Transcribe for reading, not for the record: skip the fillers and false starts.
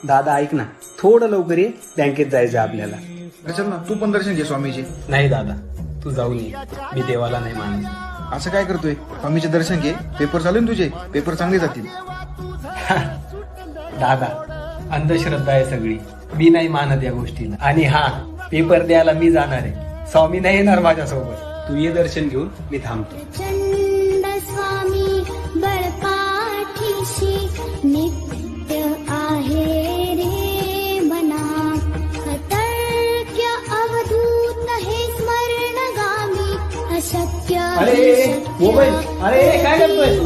दादा ऐक ना, थोडं लवकर ये, बँकेत जायचं आपल्याला. अरे चल ना, तू पण दर्शन घे स्वामीचे. नाही दादा, तू जाऊन ये, मी देवाला नाही मानत. असं काय करतोय? स्वामीचे दर्शन घे, पेपर चालू आहे ना तुझे, पेपर चांगले जातील. दादा, अंधश्रद्धा आहे सगळी, मी नाही मानत या गोष्टीला. आणि हा, पेपर द्यायला मी जाणार आहे, स्वामी नाही येणार माझ्यासोबत. तू ये दर्शन घेऊन, मी थांबतो. चंद स्वामी बळपाठीशी नित्य आहे रे मना. अतर्क्य अवधूत हे स्मरणगामी अशक्य अरे मोबाईल, अरे काय करतोय?